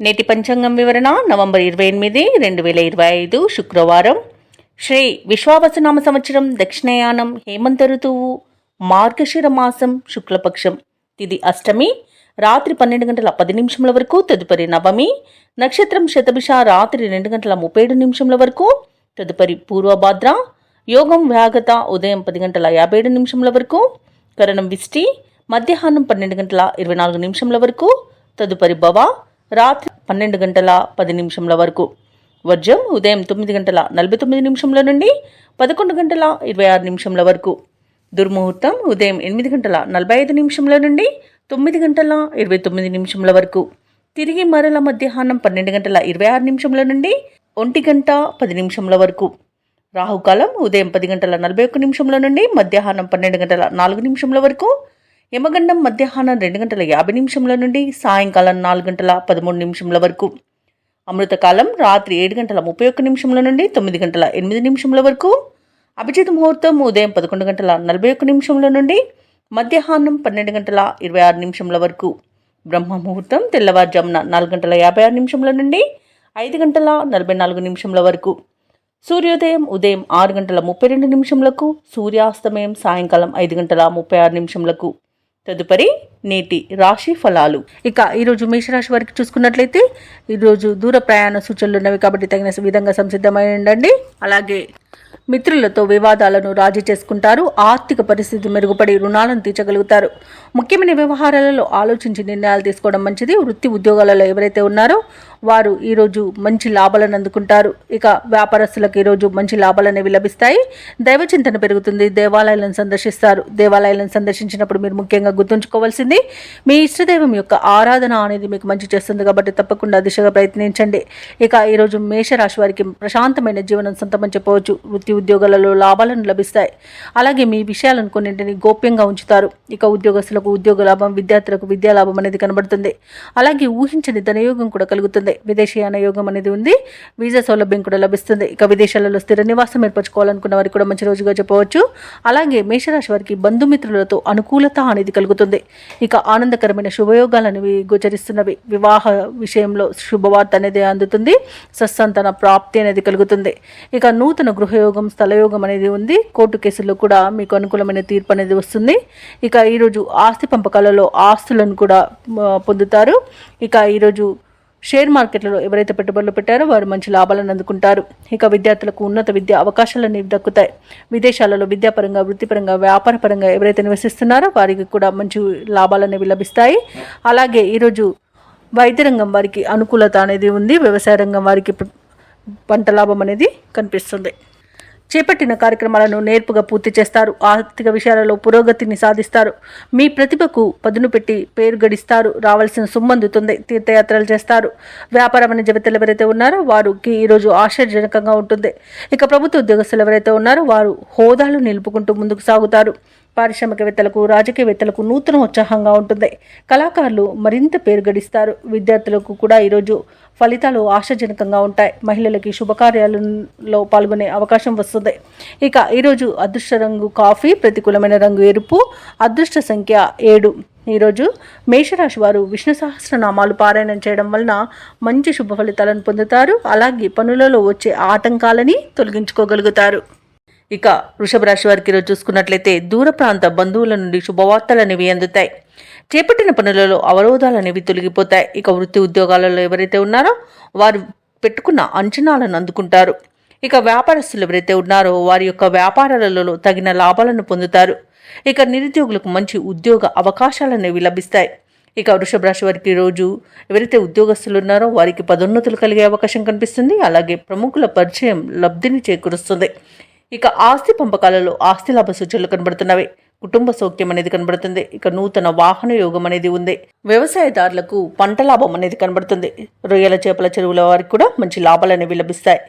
నేటి పంచాంగం వివరణ నవంబర్ 28, 2025 శుక్రవారం. శ్రీ విశ్వావసునామ సంవత్సరం, దక్షిణయానం, హేమంత ఋతువు, మార్గశిర మాసం, శుక్లపక్షం. తిది అష్టమి, రాత్రి 12:10 వరకు. తదుపరి నవమి, నక్షత్రం శతభిష, రాత్రి 2:37 వరకు. తదుపరి పూర్వభాద్ర, యోగం వ్యాగత, ఉదయం 10:57 వరకు. కరణం విష్టి, మధ్యాహ్నం 12:24 వరకు. తదుపరి భవ, రాత్రి 12:10 వరకు. వర్జం ఉదయం 9:49 నుండి 11:26 వరకు. దుర్ముహూర్తం ఉదయం 8:45 నుండి 9:29 వరకు. తిరిగి మరల మధ్యాహ్నం 12:26 నుండి 1:10 వరకు. రాహుకాలం ఉదయం 10:41 నుండి మధ్యాహ్నం 12:04 వరకు. యమగండం మధ్యాహ్నం 2:50 నుండి సాయంకాలం 4:13 వరకు. అమృతకాలం రాత్రి 7:31 నుండి 9:08 వరకు. అభిజిత్ ముహూర్తం ఉదయం 11:41 నుండి మధ్యాహ్నం 12:26 వరకు. బ్రహ్మ ముహూర్తం తెల్లవారుజామున 4:56 నుండి 5:44 వరకు. సూర్యోదయం ఉదయం 6:32 సూర్యాస్తమయం సాయంకాలం 5:36. తదుపరి నేటి రాశి ఫలాలు. ఇక ఈరోజు మేషరాశి వారికి చూసుకున్నట్లయితే ఈరోజు దూర ప్రయాణ సూచనలు ఉన్నవి కాబట్టి తగిన విధంగా సంసిద్ధమై ఉండండి. అలాగే మిత్రులతో వివాదాలను రాజీ చేసుకుంటారు. ఆర్థిక పరిస్థితి మెరుగుపడి రుణాలను తీర్చగలుగుతారు. ముఖ్యమైన వ్యవహారాలలో ఆలోచించి నిర్ణయాలు తీసుకోవడం మంచిది. వృత్తి ఉద్యోగాలలో ఎవరైతే ఉన్నారో వారు ఈరోజు మంచి లాభాలను అందుకుంటారు. ఇక వ్యాపారస్తులకు ఈరోజు మంచి లాభాలు అనేవి లభిస్తాయి. దైవచింతన పెరుగుతుంది. దేవాలయాలను సందర్శిస్తారు. దేవాలయాలను సందర్శించినప్పుడు మీరు ముఖ్యంగా గుర్తుంచుకోవాల్సింది మీ ఇష్టదైవం యొక్క ఆరాధన అనేది మీకు మంచి చేస్తుంది కాబట్టి తప్పకుండా దిశగా ప్రయత్నించండి. ఇక ఈరోజు మేషరాశి వారికి ప్రశాంతమైన జీవనం సొంతమని చెప్పవచ్చు. వృత్తి ఉద్యోగాలలో లాభాలను లభిస్తాయి. అలాగే మీ విషయాలను కొన్నింటిని గోప్యంగా ఉంచుతారు. ఇక ఉద్యోగస్తులకు ఉద్యోగ లాభం, విద్యార్థులకు విద్యా లాభం అనేది కనబడుతుంది. అలాగే ఊహించని ధనయోగం కూడా కలుగుతుంది. విదేశీయాన యోగం అనేది ఉంది. వీసా సౌలభ్యం కూడా లభిస్తుంది. ఇక విదేశాలలో స్థిర నివాసం ఏర్పరచుకోవాలనుకున్న వారికి కూడా మంచి రోజుగా చెప్పవచ్చు. అలాగే మేషరాశి వారికి బంధుమిత్రులతో అనుకూలత అనేది కలుగుతుంది. ఇక ఆనందకరమైన శుభయోగాలు అనేవి గోచరిస్తున్నవి. వివాహ విషయంలో శుభవార్త అనేది అందుతుంది. సత్సంతాన ప్రాప్తి అనేది కలుగుతుంది. ఇక నూతన గృహయోగం, స్థలయోగం అనేది ఉంది. కోర్టు కేసుల్లో కూడా మీకు అనుకూలమైన తీర్పు అనేది వస్తుంది. ఇక ఈరోజు ఆస్తి పంపకాలలో ఆస్తులను కూడా పొందుతారు. ఇక ఈరోజు షేర్ మార్కెట్లలో ఎవరైతే పెట్టుబడులు పెట్టారో వారు మంచి లాభాలను అందుకుంటారు. ఇక విద్యార్థులకు ఉన్నత విద్యా అవకాశాలు అనేవి దక్కుతాయి. విదేశాలలో విద్యాపరంగా, వృత్తిపరంగా, వ్యాపారపరంగా ఎవరైతే నివసిస్తున్నారో వారికి కూడా మంచి లాభాలు అనేవి లభిస్తాయి. అలాగే ఈరోజు వైద్య రంగం వారికి అనుకూలత అనేది ఉంది. వ్యవసాయ రంగం వారికి పంట లాభం అనేది కనిపిస్తుంది. చేపట్టిన కార్యక్రమాలను నేర్పుగా పూర్తి చేస్తారు. ఆర్థిక విషయాలలో పురోగతిని సాధిస్తారు. మీ ప్రతిభకు పదును పెట్టి పేరు గడిస్తారు. రావాల్సిన సొమ్ము అందుతుంది. తీర్థయాత్రలు చేస్తారు. వ్యాపార వాణిజ్యవేత్తలు ఎవరైతే ఉన్నారో వారికి ఈరోజు ఆశ్చర్యజనకంగా ఉంటుంది. ఇక ప్రభుత్వ ఉద్యోగస్తులు ఎవరైతే ఉన్నారో వారు హోదాలు నిలుపుకుంటూ ముందుకు సాగుతారు. పారిశ్రామికవేత్తలకు, రాజకీయవేత్తలకు నూతన ఉత్సాహంగా ఉంటుంది. కళాకారులు మరింత పేరు గడిస్తారు. విద్యార్థులకు కూడా ఈరోజు ఫలితాలు ఆశాజనకంగా ఉంటాయి. మహిళలకి శుభకార్యాలలో పాల్గొనే అవకాశం వస్తుంది. ఇక ఈరోజు అదృష్ట రంగు కాఫీ, ప్రతికూలమైన రంగు ఎరుపు, అదృష్ట సంఖ్య 7. ఈరోజు మేషరాశి వారు విష్ణు సహస్రనామాలు పారాయణం చేయడం వలన మంచి శుభ ఫలితాలను పొందుతారు. అలాగే పనులలో వచ్చే ఆటంకాలని తొలగించుకోగలుగుతారు. ఇక వృషభ రాశి వారికి ఈరోజు చూసుకున్నట్లయితే దూర ప్రాంత బంధువుల నుండి శుభవార్తలు అనేవి అందుతాయి. చేపట్టిన పనులలో అవరోధాలు అనేవి తొలగిపోతాయి. ఇక వృత్తి ఉద్యోగాలలో ఎవరైతే ఉన్నారో వారు పెట్టుకున్న అంచనాలను అందుకుంటారు. ఇక వ్యాపారస్తులు ఎవరైతే ఉన్నారో వారి యొక్క వ్యాపారాలలో తగిన లాభాలను పొందుతారు. ఇక నిరుద్యోగులకు మంచి ఉద్యోగ అవకాశాలు అనేవి లభిస్తాయి. ఇక వృషభ రాశి వారికి రోజు ఎవరైతే ఉద్యోగస్తులు ఉన్నారో వారికి పదోన్నతులు కలిగే అవకాశం కనిపిస్తుంది. అలాగే ప్రముఖుల పరిచయం లబ్ధిని చేకూరుస్తుంది. ఇక ఆస్తి పంపకాలలో ఆస్తి లాభ సూచనలు కనబడుతున్నవి. కుటుంబ సౌఖ్యం అనేది కనబడుతుంది. ఇక నూతన వాహన యోగం అనేది ఉంది. వ్యవసాయదారులకు పంట లాభం అనేది కనబడుతుంది. రొయ్యల చేపల చెరువుల వారికి కూడా మంచి లాభాలు అనేవి లభిస్తాయి.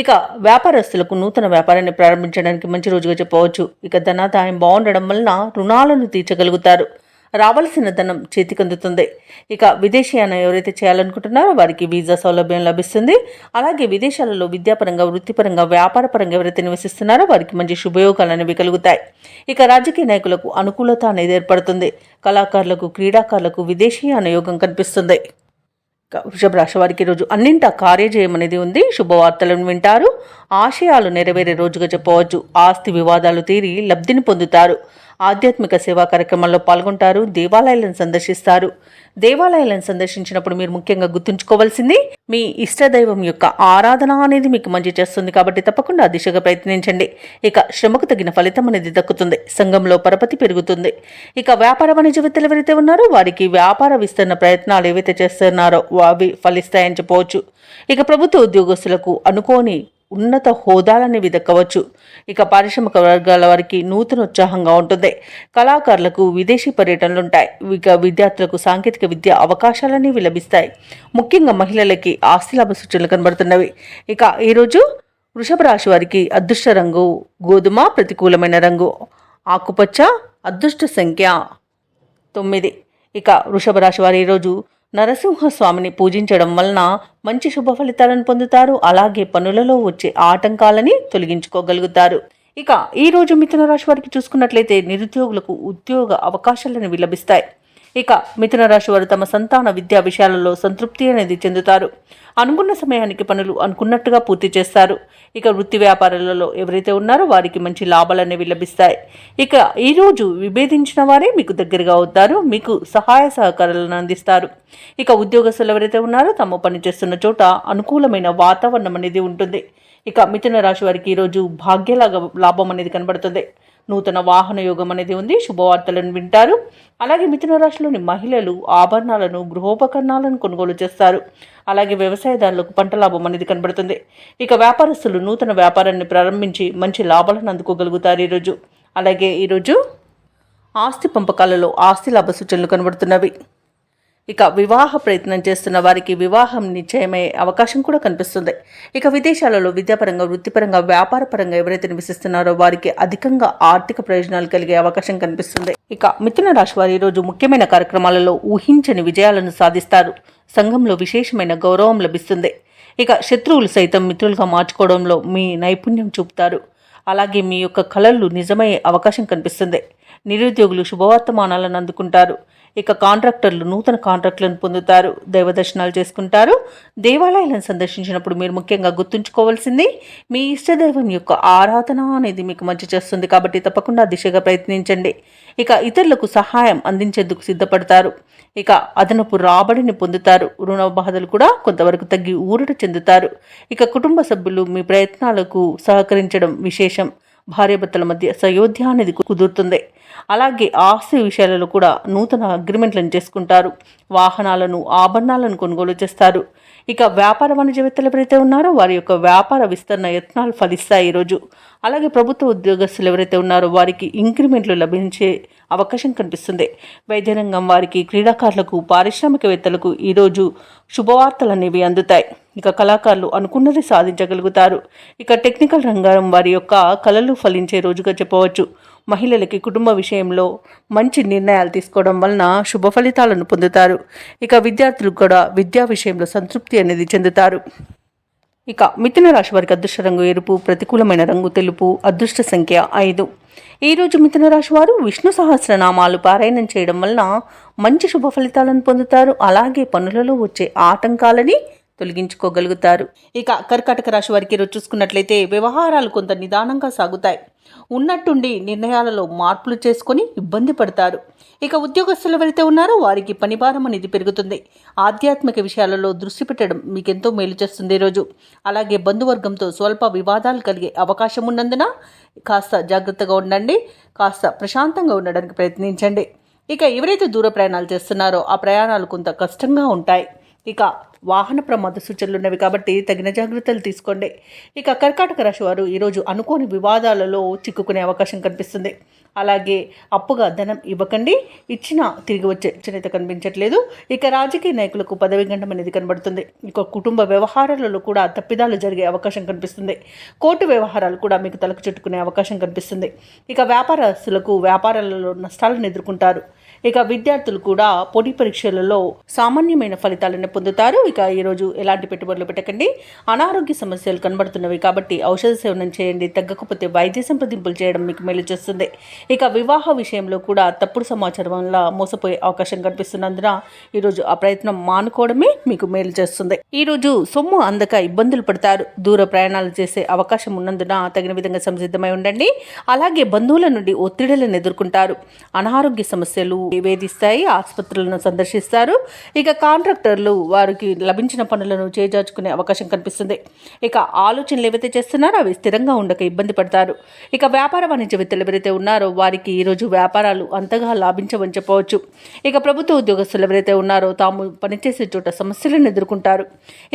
ఇక వ్యాపారస్తులకు నూతన వ్యాపారాన్ని ప్రారంభించడానికి మంచి రోజుగా చెప్పవచ్చు. ఇక ధనాదాయం బాగుండడం వలన రుణాలను తీర్చగలుగుతారు. రావాల్సిన ధనం చేతికందుతుంది. ఇక విదేశీయాన ఎవరైతే చేయాలనుకుంటున్నారో వారికి వీసా సౌలభ్యం లభిస్తుంది. అలాగే విదేశాలలో విద్యాపరంగా, వృత్తిపరంగా, వ్యాపారపరంగా ఎవరైతే నివసిస్తున్నారో వారికి మంచి శుభయోగాలు అనేవి కలుగుతాయి. ఇక రాజకీయ నాయకులకు అనుకూలత అనేది ఏర్పడుతుంది. కళాకారులకు, క్రీడాకారులకు విదేశీయాన యోగం కనిపిస్తుంది. వృషభ రాశి వారికి ఈరోజు అన్నింటా కార్యజయం అనేది ఉంది. శుభవార్తలను వింటారు. ఆశయాలు నెరవేరే రోజుగా చెప్పవచ్చు. ఆస్తి వివాదాలు తీరి లబ్ధిని పొందుతారు. ఆధ్యాత్మిక సేవా కార్యక్రమాల్లో పాల్గొంటారు. దేవాలయాలను సందర్శిస్తారు. దేవాలయాలను సందర్శించినప్పుడు మీరు ముఖ్యంగా గుర్తుంచుకోవాల్సింది మీ ఇష్టదైవం యొక్క ఆరాధన అనేది మీకు మంచి చేస్తుంది కాబట్టి తప్పకుండా ఆ దిశగా ప్రయత్నించండి. ఇక శ్రమకు తగిన ఫలితం అనేది దక్కుతుంది. సంఘంలో పరపతి పెరుగుతుంది. ఇక వ్యాపార వాణిజ్యవేత్తలు ఎవరైతే ఉన్నారో వారికి వ్యాపార విస్తరణ ప్రయత్నాలు ఏవైతే చేస్తున్నారో అవి ఫలిస్తాయని చెప్పవచ్చు. ఇక ప్రభుత్వ ఉద్యోగస్తులకు అనుకోని ఉన్నత హోదాలనేవి దక్కవచ్చు. ఇక పారిశ్రామిక వర్గాల వారికి నూతన ఉత్సాహంగా ఉంటుంది. కళాకారులకు విదేశీ పర్యటనలుంటాయి. ఇక విద్యార్థులకు సాంకేతిక విద్య అవకాశాలనేవి లభిస్తాయి. ముఖ్యంగా మహిళలకి ఆస్తిలాభ సూచనలు కనబడుతున్నవి. ఇక ఈరోజు వృషభ రాశి వారికి అదృష్ట రంగు గోధుమ, ప్రతికూలమైన రంగు ఆకుపచ్చ, అదృష్ట సంఖ్య 9. ఇక వృషభ రాశి వారు ఈరోజు నరసింహస్వామిని పూజించడం వలన మంచి శుభ ఫలితాలను పొందుతారు. అలాగే పనులలో వచ్చే ఆటంకాలని తొలగించుకోగలుగుతారు. ఇక ఈ రోజు మిథున రాశి వారికి చూసుకున్నట్లయితే నిరుద్యోగులకు ఉద్యోగ అవకాశాలను లభిస్తాయి. ఇక మిథున రాశి వారు తమ సంతాన విద్యా విషయాలలో సంతృప్తి అనేది చెందుతారు. అనుకున్న సమయానికి పనులు అనుకున్నట్టుగా పూర్తి చేస్తారు. ఇక వృత్తి వ్యాపారాలలో ఎవరైతే ఉన్నారో వారికి మంచి లాభాలు అనేవి లభిస్తాయి. ఇక ఈరోజు విభేదించిన వారే మీకు దగ్గరగా అవుతారు. మీకు సహాయ సహకారాలను అందిస్తారు. ఇక ఉద్యోగస్తులు ఎవరైతే ఉన్నారో తాము పనిచేస్తున్న చోట అనుకూలమైన వాతావరణం అనేది ఉంటుంది. ఇక మిథున రాశి వారికి ఈరోజు భాగ్యలాగా లాభం అనేది కనబడుతుంది. నూతన వాహన యోగం అనేది ఉంది. శుభవార్తలను వింటారు. అలాగే మిథున రాశిలోని మహిళలు ఆభరణాలను, గృహోపకరణాలను కొనుగోలు చేస్తారు. అలాగే వ్యవసాయదారులకు పంట లాభం అనేది కనబడుతుంది. ఇక వ్యాపారస్తులు నూతన వ్యాపారాన్ని ప్రారంభించి మంచి లాభాలను అందుకోగలుగుతారు ఈరోజు. అలాగే ఈరోజు ఆస్తి పంపకాలలో ఆస్తి లాభ సూచనలు కనబడుతున్నవి. ఇక వివాహ ప్రయత్నం చేస్తున్న వారికి వివాహం నిశ్చయమయ్యే అవకాశం కూడా కనిపిస్తుంది. ఇక విదేశాలలో విద్యాపరంగా, వృత్తిపరంగా, వ్యాపారపరంగా ఎవరైతే నివసిస్తున్నారో వారికి అధికంగా ఆర్థిక ప్రయోజనాలు కలిగే అవకాశం కనిపిస్తుంది. ఇక మిథున రాశి వారు ఈరోజు ముఖ్యమైన కార్యక్రమాలలో ఊహించని విజయాలను సాధిస్తారు. సంఘంలో విశేషమైన గౌరవం లభిస్తుంది. ఇక శత్రువులు సైతం మిత్రులుగా మార్చుకోవడంలో మీ నైపుణ్యం చూపుతారు. అలాగే మీ యొక్క కలలు నిజమయ్యే అవకాశం కనిపిస్తుంది. నిరుద్యోగులు శుభవర్తమానాలను అందుకుంటారు. ఇక కాంట్రాక్టర్లు నూతన కాంట్రాక్టులను పొందుతారు. దైవ దర్శనాలు చేసుకుంటారు. దేవాలయాలను సందర్శించినప్పుడు మీరు ముఖ్యంగా గుర్తుంచుకోవాల్సింది మీ ఇష్టదైవం యొక్క ఆరాధన అనేది మీకు మంచి చేస్తుంది కాబట్టి తప్పకుండా దిశగా ప్రయత్నించండి. ఇక ఇతరులకు సహాయం అందించేందుకు సిద్ధపడతారు. ఇక అదనపు రాబడిని పొందుతారు. రుణ బాధలు కూడా కొంతవరకు తగ్గి ఊరట చెందుతారు. ఇక కుటుంబ సభ్యులు మీ ప్రయత్నాలకు సహకరించడం విశేషం. భార్యాభర్తల మధ్య సయోధ్య అనేది కుదురుతుంది. అలాగే ఆస్తి విషయాలలో కూడా నూతన అగ్రిమెంట్లను చేసుకుంటారు. వాహనాలను, ఆభరణాలను కొనుగోలు చేస్తారు. ఇక వ్యాపార వాణిజ్యవేత్తలు ఎవరైతే ఉన్నారో వారి యొక్క వ్యాపార విస్తరణ యత్నాలు ఫలిస్తాయి ఈరోజు. అలాగే ప్రభుత్వ ఉద్యోగస్తులు ఎవరైతే ఉన్నారో వారికి ఇంక్రిమెంట్లు లభించే అవకాశం కనిపిస్తుంది. వైద్య రంగం వారికి, క్రీడాకారులకు, పారిశ్రామికవేత్తలకు ఈరోజు శుభవార్తలు అనేవి అందుతాయి. ఇక కళాకారులు అనుకున్నది సాధించగలుగుతారు. ఇక టెక్నికల్ రంగం వారి యొక్క కళలు ఫలించే రోజుగా చెప్పవచ్చు. మహిళలకి కుటుంబ విషయంలో మంచి నిర్ణయాలు తీసుకోవడం వలన శుభ ఫలితాలను పొందుతారు. ఇక విద్యార్థులు కూడా విద్యా విషయంలో సంతృప్తి అనేది చెందుతారు. ఇక మిథున రాశి వారికి అదృష్ట రంగు ఎరుపు, ప్రతికూలమైన రంగు తెలుపు, అదృష్ట సంఖ్య 5. ఈరోజు మిథున రాశి వారు విష్ణు సహస్రనామాలు పారాయణం చేయడం వలన మంచి శుభ ఫలితాలను పొందుతారు. అలాగే పనులలో వచ్చే ఆటంకాలని తొలగించుకోగలుగుతారు. ఇక కర్కాటక రాశి వారికి ఈరోజు చూసుకున్నట్లయితే వ్యవహారాలు కొంత నిదానంగా సాగుతాయి. ఉన్నట్టుండి నిర్ణయాలలో మార్పులు చేసుకొని ఇబ్బంది పడతారు. ఇక ఉద్యోగస్తులు ఎవరైతే ఉన్నారో వారికి పనిభారం అనేది పెరుగుతుంది. ఆధ్యాత్మిక విషయాలలో దృష్టి పెట్టడం మీకెంతో మేలు చేస్తుంది ఈరోజు. అలాగే బంధువర్గంతో స్వల్ప వివాదాలు కలిగే అవకాశం ఉన్నందున కాస్త జాగ్రత్తగా ఉండండి. కాస్త ప్రశాంతంగా ఉండడానికి ప్రయత్నించండి. ఇక ఎవరైతే దూర ప్రయాణాలు చేస్తున్నారో ఆ ప్రయాణాలు కొంత కష్టంగా ఉంటాయి. ఇక వాహన ప్రమాద సూచనలు ఉన్నవి కాబట్టి తగిన జాగ్రత్తలు తీసుకోండి. ఇక కర్కాటక రాశి వారు ఈరోజు అనుకోని వివాదాలలో చిక్కుకునే అవకాశం కనిపిస్తుంది. అలాగే అప్పుగా ధనం ఇవ్వకండి. ఇచ్చినా తిరిగి వచ్చే చరిత కనిపించట్లేదు. ఇక రాజకీయ నాయకులకు పదవి గండం అనేది కనబడుతుంది. ఇక కుటుంబ వ్యవహారాలలో కూడా తప్పిదాలు జరిగే అవకాశం కనిపిస్తుంది. కోర్టు వ్యవహారాలు కూడా మీకు తలకు చుట్టుకునే అవకాశం కనిపిస్తుంది. ఇక వ్యాపారస్తులకు వ్యాపారాలలో నష్టాలను ఎదుర్కొంటారు. ఇక విద్యార్థులు కూడా పోటీ పరీక్షలలో సామాన్యమైన ఫలితాలను పొందుతారు. ఇక ఈరోజు ఎలాంటి పెట్టుబడులు పెట్టకండి. అనారోగ్య సమస్యలు కనబడుతున్నవి కాబట్టి ఔషధ సేవనం చేయండి. తగ్గకపోతే వైద్య సంప్రదింపులు చేయడం మీకు మేలు చేస్తుంది. ఇక వివాహ విషయంలో కూడా తప్పుడు సమాచారం వల్ల మోసపోయే అవకాశం కనిపిస్తున్నందున ఈరోజు ఆ ప్రయత్నం మానుకోవడమే మీకు మేలు చేస్తుంది. ఈరోజు సొమ్ము అందక ఇబ్బందులు పడతారు. దూర ప్రయాణాలు చేసే అవకాశం ఉన్నందున తగిన విధంగా సంసిద్ధమై ఉండండి. అలాగే బంధువుల నుండి ఒత్తిడులను ఎదుర్కొంటారు. అనారోగ్య సమస్యలు వేధిస్తాయి. ఆసుపత్రులను సందర్శిస్తారు. ఇక కాంట్రాక్టర్లు వారికి లభించిన పనులను చేజార్చుకునే అవకాశం కనిపిస్తుంది. ఇక ఆలోచనలు ఏవైతే చేస్తున్నారో అవి స్థిరంగా ఉండక ఇబ్బంది పడతారు. ఇక వ్యాపార వాణిజ్యవేత్తలు ఎవరైతే ఉన్నారో వారికి ఈరోజు వ్యాపారాలు అంతగా లాభించవని చెప్పవచ్చు. ఇక ప్రభుత్వ ఉద్యోగస్తులు ఎవరైతే ఉన్నారో తాము పనిచేసే చోట సమస్యలను ఎదుర్కొంటారు.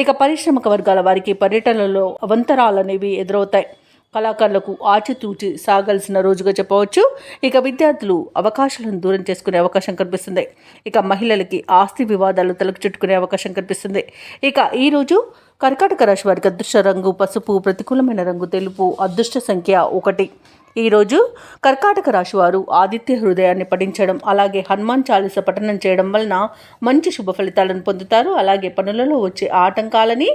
ఇక పరిశ్రమక వర్గాల వారికి పర్యటనలో అవంతరాలనేవి ఎదురవుతాయి. కళాకారులకు ఆచితూచి సాగాల్సిన రోజుగా చెప్పవచ్చు. ఇక విద్యార్థులు అవకాశాలను దూరం చేసుకునే అవకాశం కనిపిస్తుంది. ఇక మహిళలకి ఆస్తి వివాదాలు తలకు చుట్టుకునే అవకాశం కనిపిస్తుంది. ఇక ఈరోజు కర్కాటక రాశి వారికి అదృష్ట రంగు పసుపు, ప్రతికూలమైన రంగు తెలుపు, అదృష్ట సంఖ్య 1. ఈరోజు కర్కాటక రాశి వారు ఆదిత్య హృదయాన్ని పఠించడం, అలాగే హనుమాన్ చాలీస పఠనం చేయడం వలన మంచి శుభ ఫలితాలను పొందుతారు. అలాగే పనులలో వచ్చే ఆటంకాలని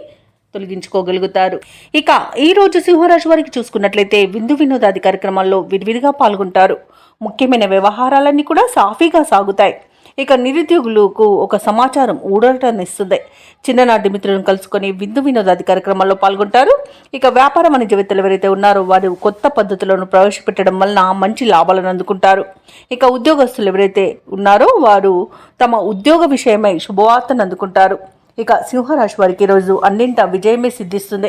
తొలగించుకోగలుగుతారు. ఇక ఈ రోజు సింహరాశి వారికి చూసుకున్నట్లయితే విందు వినోదాది కార్యక్రమాల్లో విరివిరిగా పాల్గొంటారు. ముఖ్యమైన వ్యవహారాలన్నీ కూడా సాఫీగా సాగుతాయి. ఇక నిరుద్యోగులకు ఒక సమాచారం ఊరటనిస్తుంది. చిన్ననాటి మిత్రులను కలుసుకొని విందు వినోదాది కార్యక్రమాల్లో పాల్గొంటారు. ఇక వ్యాపార వాణిజ్యవేత్తలు ఎవరైతే ఉన్నారో వారు కొత్త పద్ధతులను ప్రవేశపెట్టడం వలన మంచి లాభాలను అందుకుంటారు. ఇక ఉద్యోగస్తులు ఎవరైతే ఉన్నారో వారు తమ ఉద్యోగ విషయమై శుభవార్తను అందుకుంటారు. ఇక సింహరాశి వారికి ఈరోజు అన్నింటా విజయమే సిద్ధిస్తుంది.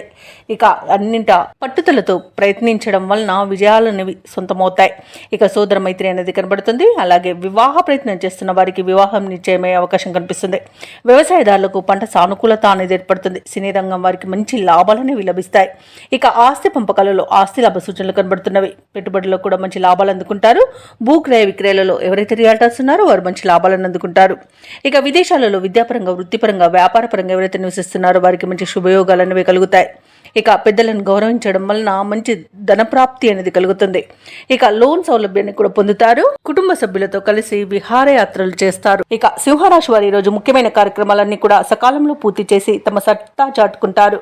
ఇక అన్నింటా పట్టుదలతో ప్రయత్నించడం వలన విజయాలు అనేవి సొంతమవుతాయి. ఇక సోదర మైత్రి అనేది కనబడుతుంది. అలాగే వివాహ ప్రయత్నం చేస్తున్న వారికి వివాహం నిశ్చయమయ్యే అవకాశం కనిపిస్తుంది. వ్యవసాయదారులకు పంట సానుకూలత అనేది ఏర్పడుతుంది. సినీ రంగం వారికి మంచి లాభాలు అనేవి లభిస్తాయి. ఇక ఆస్తి పంపకాలలో ఆస్తి లాభ సూచనలు కనబడుతున్నవి. పెట్టుబడుల్లో కూడా మంచి లాభాలు అందుకుంటారు. భూక్రయ విక్రయాలలో ఎవరైతే రియాల్టర్స్ ఉన్నారో వారు మంచి లాభాలను అందుకుంటారు. ఇక విదేశాలలో విద్యాపరంగా, వృత్తిపరంగా, వ్యాపారపరంగా ఎవరైతే నివసిస్తున్నారో వారికి మంచి శుభయోగాలు అనేవి కలుగుతాయి. ఇక పెద్దలను గౌరవించడం వలన మంచి ధనప్రాప్తి అనేది కలుగుతుంది. ఇక లోన్ సౌలభ్యాన్ని కూడా పొందుతారు. కుటుంబ సభ్యులతో కలిసి విహారయాత్రలు చేస్తారు. ఇక సింహరాశి వారి ఈరోజు ముఖ్యమైన కార్యక్రమాలన్నీ కూడా సకాలంలో పూర్తి చేసి తమ సత్తా చాటుకుంటారు.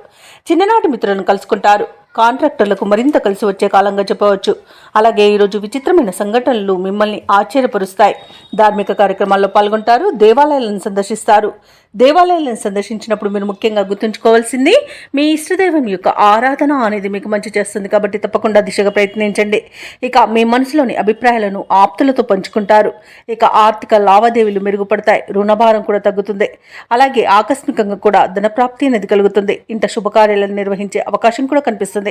చిన్ననాటి మిత్రులను కలుసుకుంటారు. కాంట్రాక్టర్లకు మరింత కలిసి వచ్చే కాలంగా చెప్పవచ్చు. అలాగే ఈరోజు విచిత్రమైన సంఘటనలు మిమ్మల్ని ఆశ్చర్యపరుస్తాయి. ధార్మిక కార్యక్రమాల్లో పాల్గొంటారు. దేవాలయాలను సందర్శిస్తారు. దేవాలయాలను సందర్శించినప్పుడు మీరు ముఖ్యంగా గుర్తుంచుకోవాల్సింది మీ ఇష్టదైవం యొక్క ఆరాధన అనేది మీకు మంచి చేస్తుంది. కాబట్టి తప్పకుండా దిశగా ప్రయత్నించండి. ఇక మీ మనసులోని అభిప్రాయాలను ఆప్తులతో పంచుకుంటారు. ఇక ఆర్థిక లావాదేవీలు మెరుగుపడతాయి. రుణభారం కూడా తగ్గుతుంది. అలాగే ఆకస్మికంగా కూడా ధనప్రాప్తి అనేది కలుగుతుంది. ఇంత శుభకార్యాలను నిర్వహించే అవకాశం కూడా కనిపిస్తుంది.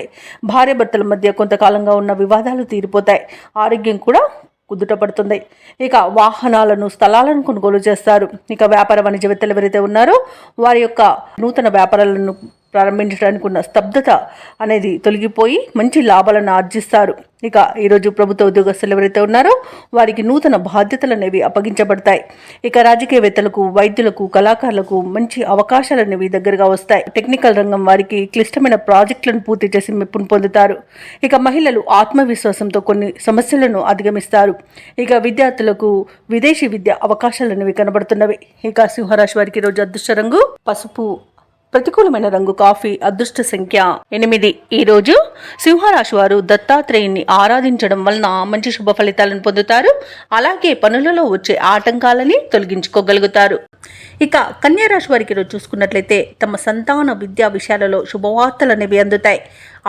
భార్య భర్తల మధ్య కొంతకాలంగా ఉన్న వివాదాలు తీరిపోతాయి. ఆరోగ్యం కూడా కుదుటపడుతుంది. ఇక వాహనాలను, స్థలాలను కొనుగోలు చేస్తారు. ఇక వ్యాపార వాణిజ్యవేత్తలు ఎవరైతే ఉన్నారో వారి యొక్క నూతన వ్యాపారాలను ప్రారంభించడానికి ఉన్న స్తబ్దత అనేది తొలగిపోయి మంచి లాభాలను ఆర్జిస్తారు. ఇక ఈరోజు ప్రభుత్వ ఉద్యోగస్తులు ఎవరైతే ఉన్నారో వారికి నూతన బాధ్యతలు అనేవి అప్పగించబడతాయి. ఇక రాజకీయవేత్తలకు, వైద్యులకు, కళాకారులకు మంచి అవకాశాలు అనేవి దగ్గరగా వస్తాయి. టెక్నికల్ రంగం వారికి క్లిష్టమైన ప్రాజెక్టులను పూర్తి చేసి మెప్పును పొందుతారు. ఇక మహిళలు ఆత్మవిశ్వాసంతో కొన్ని సమస్యలను అధిగమిస్తారు. ఇక విద్యార్థులకు విదేశీ విద్య అవకాశాలు అనేవి కనబడుతున్నవి. ఇక సింహరాశి వారికి ఈరోజు అదృష్ట రంగు పసుపు, ప్రతికూలమైన రంగు కాఫీ, అదృష్ట సంఖ్య 8. ఈరోజు సింహరాశి వారు దత్తాత్రేయుని ఆరాధించడం వలన మంచి శుభ ఫలితాలను పొందుతారు. అలాగే పనులలో వచ్చే ఆటంకాలని తొలగించుకోగలుగుతారు. ఇక కన్యారాశి వారికి ఈరోజు చూసుకున్నట్లయితే తమ సంతాన విద్యా విషయాలలో శుభవార్తలు అనేవి అందుతాయి.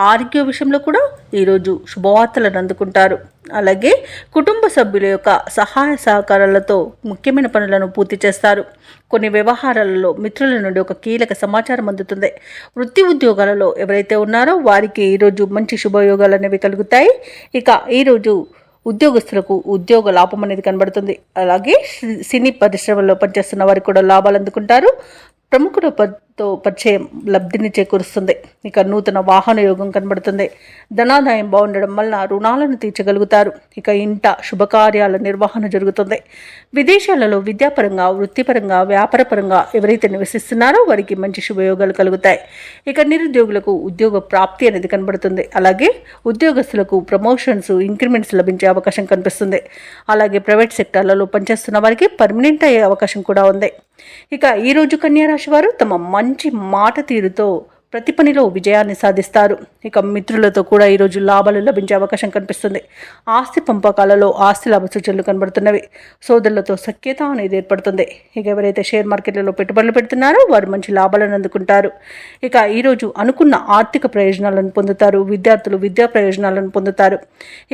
ఆరోగ్య విషయంలో కూడా ఈరోజు శుభవార్తలను అందుకుంటారు. అలాగే కుటుంబ సభ్యుల యొక్క సహాయ సహకారాలతో ముఖ్యమైన పనులను పూర్తి చేస్తారు. కొన్ని వ్యవహారాలలో మిత్రుల నుండి ఒక కీలక సమాచారం అందుతుంది. వృత్తి ఉద్యోగాలలో ఎవరైతే ఉన్నారో వారికి ఈరోజు మంచి శుభయోగాలు అనేవి కలుగుతాయి. ఇక ఈరోజు ఉద్యోగస్తులకు ఉద్యోగ లాభం అనేది కనబడుతుంది. అలాగే సినీ పరిశ్రమలో పనిచేస్తున్న వారికి కూడా లాభాలు అందుకుంటారు. ప్రముఖులతో పరిచయం లబ్ధిని చేకూరుస్తుంది. ఇక నూతన వాహన యోగం కనబడుతుంది. ధనాదాయం బాగుండడం వల్ల రుణాలను తీర్చగలుగుతారు. ఇక ఇంట శుభకార్యాల నిర్వహణ జరుగుతుంది. విదేశాలలో విద్యాపరంగా, వృత్తిపరంగా, వ్యాపారపరంగా ఎవరైతే నివసిస్తున్నారో వారికి మంచి శుభయోగాలు కలుగుతాయి. ఇక నిరుద్యోగులకు ఉద్యోగ ప్రాప్తి అనేది కనబడుతుంది. అలాగే ఉద్యోగస్తులకు ప్రమోషన్స్, ఇంక్రిమెంట్స్ లభించే అవకాశం కనిపిస్తుంది. అలాగే ప్రైవేట్ సెక్టార్లలో పనిచేస్తున్న వారికి పర్మనెంట్ అయ్యే అవకాశం కూడా ఉంది. ఇక ఈరోజు కన్యా రాశి వారు తమ మంచి మాట తీరుతో ప్రతి పనిలో విజయాన్ని సాధిస్తారు. ఇక మిత్రులతో కూడా ఈరోజు లాభాలు లభించే అవకాశం కనిపిస్తుంది. ఆస్తి పంపకాలలో ఆస్తి లాభ సూచనలు కనబడుతున్నవి. సోదరులతో సఖ్యత అనేది ఏర్పడుతుంది. ఇక ఎవరైతే షేర్ మార్కెట్లలో పెట్టుబడులు పెడుతున్నారో వారు మంచి లాభాలను అందుకుంటారు. ఇక ఈరోజు అనుకున్న ఆర్థిక ప్రయోజనాలను పొందుతారు. విద్యార్థులు విద్యా ప్రయోజనాలను పొందుతారు.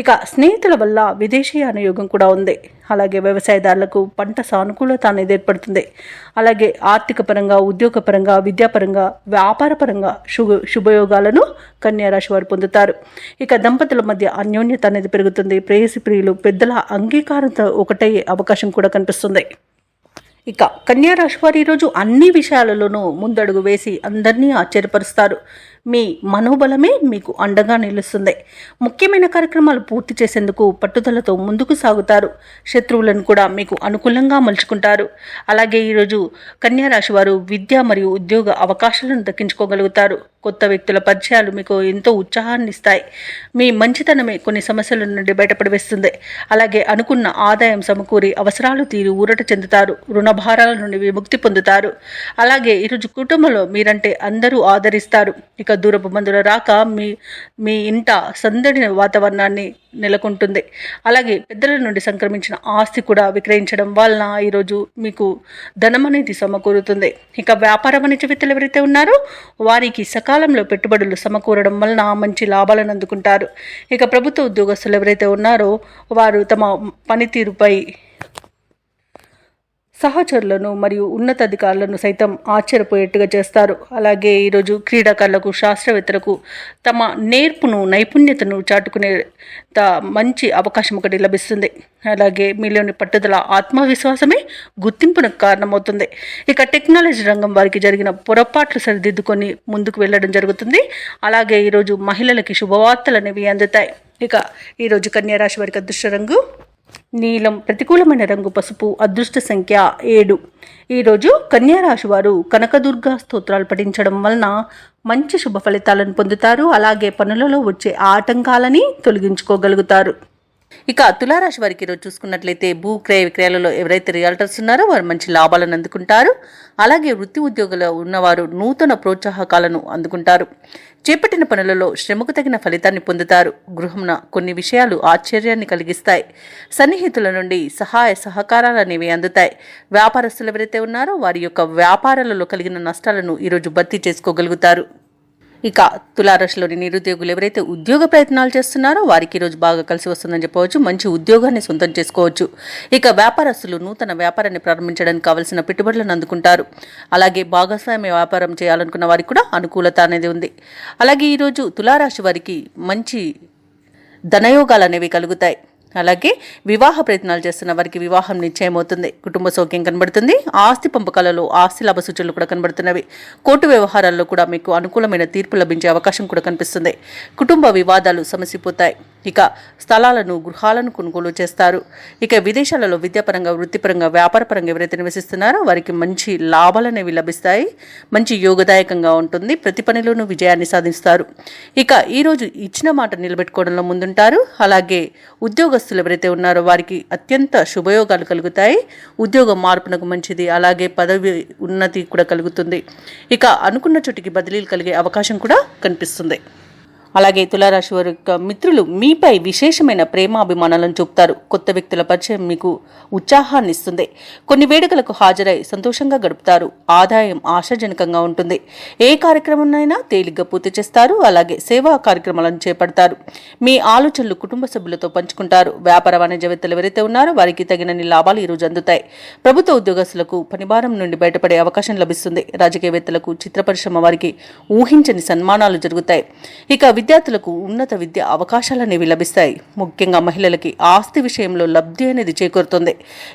ఇక స్నేహితుల వల్ల విదేశీయాన యోగం కూడా ఉంది. అలాగే వ్యవసాయదారులకు పంట సానుకూలత అనేది ఏర్పడుతుంది. అలాగే ఆర్థిక పరంగా, ఉద్యోగపరంగా, విద్యాపరంగా, వ్యాపారపరంగా శుభయోగాలను కన్యా రాశి వారు పొందుతారు. ఇక దంపతుల మధ్య అన్యోన్యత అనేది పెరుగుతుంది. ప్రేయసి ప్రియులు పెద్దల అంగీకారంతో ఒకటయ్యే అవకాశం కూడా కనిపిస్తుంది. ఇక కన్యా రాశి వారు ఈరోజు అన్ని విషయాలలోనూ ముందడుగు వేసి అందరినీ ఆశ్చర్యపరుస్తారు. మీ మనోబలమే మీకు అండగా నిలుస్తుంది. ముఖ్యమైన కార్యక్రమాలు పూర్తి చేసేందుకు పట్టుదలతో ముందుకు సాగుతారు. శత్రువులను కూడా మీకు అనుకూలంగా మలుచుకుంటారు. అలాగే ఈరోజు కన్యా రాశి వారు విద్య మరియు ఉద్యోగ అవకాశాలను దక్కించుకోగలుగుతారు. కొత్త వ్యక్తుల పరిచయాలు మీకు ఎంతో ఉత్సాహాన్ని ఇస్తాయి. మీ మంచితనమే కొన్ని సమస్యల నుండి బయటపడివేస్తుంది. అలాగే అనుకున్న ఆదాయం సమకూరి అవసరాలు తీరి ఊరట చెందుతారు. రుణ భారాల నుండి విముక్తి పొందుతారు. అలాగే ఈరోజు కుటుంబంలో మీరంటే అందరూ ఆదరిస్తారు. ఇక దూరపు బంధువుల రాక మీ ఇంట సందడి వాతావరణాన్ని నెలకొంటుంది. అలాగే పెద్దల నుండి సంక్రమించిన ఆస్తి కూడా విక్రయించడం వలన ఈరోజు మీకు ధనం అనేది సమకూరుతుంది. ఇక వ్యాపార వాణిజ్యవేత్తలు ఎవరైతే ఉన్నారో వారికి సకాలంలో పెట్టుబడులు సమకూరడం వలన మంచి లాభాలను అందుకుంటారు. ఇక ప్రభుత్వ ఉద్యోగస్తులు ఎవరైతే ఉన్నారో వారు తమ పనితీరుపై సహచరులను మరియు ఉన్నతాధికారులను సైతం ఆశ్చర్యపోయేట్టుగా చేస్తారు. అలాగే ఈరోజు క్రీడాకారులకు, శాస్త్రవేత్తలకు తమ నేర్పును, నైపుణ్యతను చాటుకునే మంచి అవకాశం ఒకటి లభిస్తుంది. అలాగే మీలోని పట్టుదల, ఆత్మవిశ్వాసమే గుర్తింపునకు కారణమవుతుంది. ఇక టెక్నాలజీ రంగం వారికి జరిగిన పొరపాట్లు సరిదిద్దుకొని ముందుకు వెళ్ళడం జరుగుతుంది. అలాగే ఈరోజు మహిళలకి శుభవార్తలు అనేవి అందుతాయి. ఇక ఈరోజు కన్యా రాశి వారికి అదృష్ట రంగు నీలం, ప్రతికూలమైన రంగు పసుపు, అదృష్ట సంఖ్య 7. ఈరోజు కన్యా రాశి వారు కనకదుర్గా స్తోత్రాలు పఠించడం వలన మంచి శుభ ఫలితాలను పొందుతారు. అలాగే పనులలో వచ్చే ఆటంకాలని తొలగించుకోగలుగుతారు. ఇక తులారాశి వారికి ఈరోజు చూసుకున్నట్లయితే భూక్రయ విక్రయాలలో ఎవరైతే రియాల్టర్స్ ఉన్నారో వారు మంచి లాభాలను అందుకుంటారు. అలాగే వృత్తి ఉద్యోగులు ఉన్నవారు నూతన ప్రోత్సాహకాలను అందుకుంటారు. చేపట్టిన పనులలో శ్రమకు తగిన ఫలితాన్ని పొందుతారు. గృహంన కొన్ని విషయాలు ఆశ్చర్యాన్ని కలిగిస్తాయి. సన్నిహితుల నుండి సహాయ సహకారాలు అనేవి అందుతాయి. వ్యాపారస్తులు ఎవరైతే ఉన్నారో వారి యొక్క వ్యాపారాలలో కలిగిన నష్టాలను ఈరోజు భర్తీ చేసుకోగలుగుతారు. ఇక తులారాశిలోని నిరుద్యోగులు ఎవరైతే ఉద్యోగ ప్రయత్నాలు చేస్తున్నారో వారికి ఈరోజు బాగా కలిసి వస్తుందని చెప్పవచ్చు. మంచి ఉద్యోగాన్ని సొంతం చేసుకోవచ్చు. ఇక వ్యాపారస్తులు నూతన వ్యాపారాన్ని ప్రారంభించడానికి కావలసిన పెట్టుబడులను అందుకుంటారు. అలాగే భాగస్వామ్య వ్యాపారం చేయాలనుకున్న వారికి కూడా అనుకూలత అనేది ఉంది. అలాగే ఈరోజు తులారాశి వారికి మంచి ధనయోగాలు అనేవి కలుగుతాయి. అలాగే వివాహ ప్రయత్నాలు చేస్తున్న వారికి వివాహం నిశ్చయమవుతుంది. కుటుంబ సౌఖ్యం కనబడుతుంది. ఆస్తి పంపకాలలో ఆస్తి లాభ సూచనలు కూడా కనబడుతున్నవి. కోర్టు వ్యవహారాల్లో కూడా మీకు అనుకూలమైన తీర్పు లభించే అవకాశం కూడా కనిపిస్తుంది. కుటుంబ వివాదాలు సమసిపోతాయి. ఇక స్థలాలను, గృహాలను కొనుగోలు చేస్తారు. ఇక విదేశాలలో విద్యాపరంగా, వృత్తిపరంగా, వ్యాపారపరంగా ఎవరైతే నివసిస్తున్నారో వారికి మంచి లాభాలు అనేవి లభిస్తాయి. మంచి యోగదాయకంగా ఉంటుంది. ప్రతి పనిలోనూ విజయాన్ని సాధిస్తారు. ఇక ఈరోజు ఇచ్చిన మాట నిలబెట్టుకోవడంలో ముందుంటారు. అలాగే ఉద్యోగస్తులు ఎవరైతే ఉన్నారో వారికి అత్యంత శుభయోగాలు కలుగుతాయి. ఉద్యోగ మార్పునకు మంచిది. అలాగే పదవి ఉన్నతి కూడా కలుగుతుంది. ఇక అనుకున్న చోటికి బదిలీలు కలిగే అవకాశం కూడా కనిపిస్తుంది. అలాగే తులారాశి వారి యొక్క మిత్రులు మీపై విశేషమైన ప్రేమాభిమానాలను చూపుతారు. కొత్త వ్యక్తుల పరిచయం మీకు ఉత్సాహాన్ని ఇస్తుంది. కొన్ని వేడుకలకు హాజరై సంతోషంగా గడుపుతారు. ఆదాయం ఆశాజనకంగా ఉంటుంది. ఏ కార్యక్రమాన్నైనా తేలిగ్గా పూర్తి చేస్తారు. అలాగే సేవా కార్యక్రమాలను చేపడతారు. మీ ఆలోచనలు కుటుంబ సభ్యులతో పంచుకుంటారు. వ్యాపార వాణిజ్యవేత్తలు ఎవరైతే ఉన్నారో వారికి తగినన్ని లాభాలు ఈరోజు అందుతాయి. ప్రభుత్వ ఉద్యోగస్తులకు పనిభారం నుండి బయటపడే అవకాశం లభిస్తుంది. రాజకీయవేత్తలకు, చిత్ర పరిశ్రమ వారికి ఊహించని సన్మానాలు జరుగుతాయి. ఇక విద్యార్థులకు ఉన్నత విద్య అవకాశాలు అనేవి లభిస్తాయి. ముఖ్యంగా మహిళలకి ఆస్తి విషయంలో లబ్ధి అనేది చేకూరుతుంది.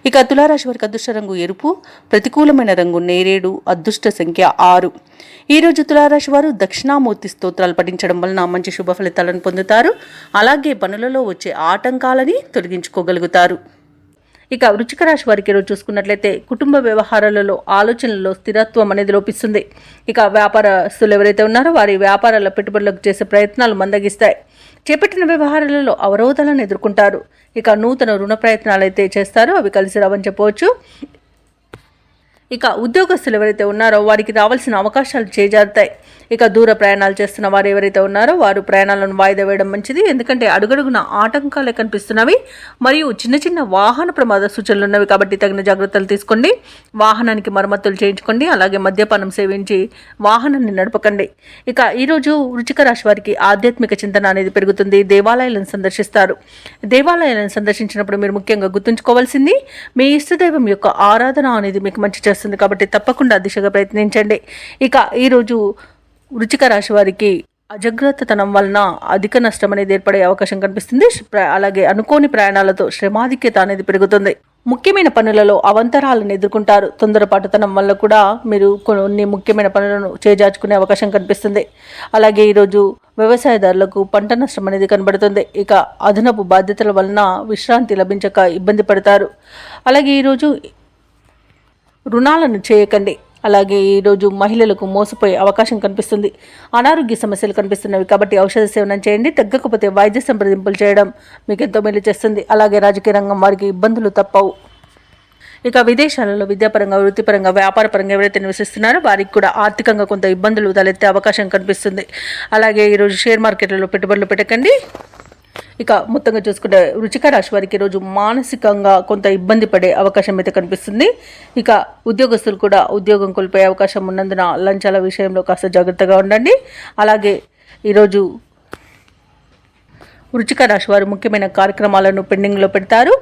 ఇక తులారాశి వారికి అదృష్ట రంగు ఎరుపు, ప్రతికూలమైన రంగు నేరేడు, అదృష్ట సంఖ్య 6. ఈరోజు తులారాశి వారు దక్షిణామూర్తి స్తోత్రాలు పఠించడం వలన మంచి శుభ ఫలితాలను పొందుతారు. అలాగే పనులలో వచ్చే ఆటంకాలని తొలగించుకోగలుగుతారు. ఇక వృశ్చిక రాశి వారికి ఈరోజు చూసుకున్నట్లయితే కుటుంబ వ్యవహారాలలో ఆలోచనలలో స్థిరత్వం అనేది లోపిస్తుంది. ఇక వ్యాపారస్తులు ఎవరైతే ఉన్నారో వారి వ్యాపారాల పెట్టుబడులకు చేసే ప్రయత్నాలు మందగిస్తాయి. చేపట్టిన వ్యవహారాలలో అవరోధాలను ఎదుర్కొంటారు. ఇక నూతన రుణ ప్రయత్నాలు అయితే చేస్తారో అవి కలిసి రావని చెప్పవచ్చు. ఇక ఉద్యోగస్తులు ఎవరైతే ఉన్నారో వారికి రావాల్సిన అవకాశాలు చేజారుతాయి. ఇక దూర ప్రయాణాలు చేస్తున్న వారు ఎవరైతే ఉన్నారో వారు ప్రయాణాలను వాయిదా వేయడం మంచిది. ఎందుకంటే అడుగడుగున ఆటంకాలే కనిపిస్తున్నవి మరియు చిన్న చిన్న వాహన ప్రమాద సూచనలు ఉన్నవి. కాబట్టి తగిన జాగ్రత్తలు తీసుకోండి. వాహనానికి మరమ్మతులు చేయించుకోండి. అలాగే మద్యపానం సేవించి వాహనాన్ని నడపకండి. ఇక ఈరోజు వృశ్చిక రాశి వారికి ఆధ్యాత్మిక చింతన అనేది పెరుగుతుంది. దేవాలయాలను సందర్శిస్తారు. దేవాలయాలను సందర్శించినప్పుడు మీరు ముఖ్యంగా గుర్తుంచుకోవాల్సింది మీ ఇష్టదైవం యొక్క ఆరాధన అనేది మీకు మంచి చేస్తుంది. కాబట్టి తప్పకుండా దిశగా ప్రయత్నించండి. ఇక ఈరోజు వృశ్చిక రాశి వారికి అజాగ్రత్తతనం వలన అధిక నష్టం అనేది ఏర్పడే అవకాశం కనిపిస్తుంది. అలాగే అనుకోని ప్రయాణాలతో శ్రమాధిక్యత అనేది పెరుగుతుంది. ముఖ్యమైన పనులలో అవంతరాలను ఎదుర్కొంటారు. తొందరపాటుతనం వల్ల కూడా మీరు కొన్ని ముఖ్యమైన పనులను చేజార్చుకునే అవకాశం కనిపిస్తుంది. అలాగే ఈరోజు వ్యవసాయదారులకు పంట నష్టం అనేది కనబడుతుంది. ఇక అదనపు బాధ్యతల వలన విశ్రాంతి లభించక ఇబ్బంది పడతారు. అలాగే ఈరోజు రుణాలను చేయకండి. అలాగే ఈరోజు మహిళలకు మోసపోయే అవకాశం కనిపిస్తుంది. అనారోగ్య సమస్యలు కనిపిస్తున్నవి కాబట్టి ఔషధ సేవనం చేయండి. తగ్గకపోతే వైద్య సంప్రదింపులు చేయడం మీకు ఎంతో మేలు చేస్తుంది. అలాగే రాజకీయ రంగం వారికి ఇబ్బందులు తప్పవు. ఇక విదేశాలలో విద్యాపరంగా, వృత్తిపరంగా, వ్యాపారపరంగా ఎవరైతే నివసిస్తున్నారో వారికి కూడా ఆర్థికంగా కొంత ఇబ్బందులు తలెత్తే అవకాశం కనిపిస్తుంది. అలాగే ఈరోజు షేర్ మార్కెట్లలో పెట్టుబడులు పెట్టకండి. ఇక మొత్తంగా చూసుకుంటే వృశ్చిక రాశి వారికి ఈరోజు మానసికంగా కొంత ఇబ్బంది పడే అవకాశం అయితే కనిపిస్తుంది. ఇక ఉద్యోగస్తులు కూడా ఉద్యోగం కోల్పోయే అవకాశం ఉన్నందున లంచాల విషయంలో కాస్త జాగ్రత్తగా ఉండండి. అలాగే ఈరోజు వృశ్చిక రాశి వారు ముఖ్యమైన కార్యక్రమాలను పెండింగ్లో పెడతారు.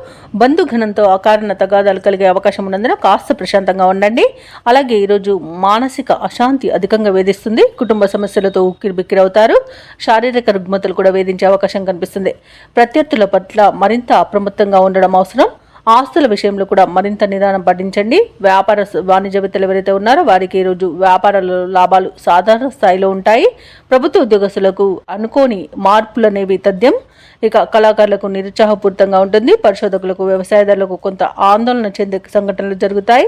బంధుఘనంతో అకారణ తగాదాలు కలిగే అవకాశం ఉన్నందున కాస్త ప్రశాంతంగా ఉండండి. అలాగే ఈరోజు మానసిక అశాంతి అధికంగా వేధిస్తుంది. కుటుంబ సమస్యలతో ఉక్కిరిబిక్కిరవుతారు. శారీరక రుగ్మతలు కూడా వేధించే అవకాశం కనిపిస్తుంది. ప్రత్యర్థుల పట్ల మరింత అప్రమత్తంగా ఉండడం అవసరం. ఆస్తుల విషయంలో కూడా మరింత నిదానం పాటించండి. వాణిజ్యవేత్తలు ఎవరైతే ఉన్నారో వారికి ఈరోజు వ్యాపారాల లాభాలు సాధారణ స్థాయిలో ఉంటాయి. ప్రభుత్వ ఉద్యోగస్తులకు అనుకోని మార్పులు అనేవి తథ్యం. ఇక కళాకారులకు నిరుత్సాహపూరితంగా ఉంటుంది. పరిశోధకులకు, వ్యవసాయదారులకు కొంత ఆందోళన చెందే సంఘటనలు జరుగుతాయి.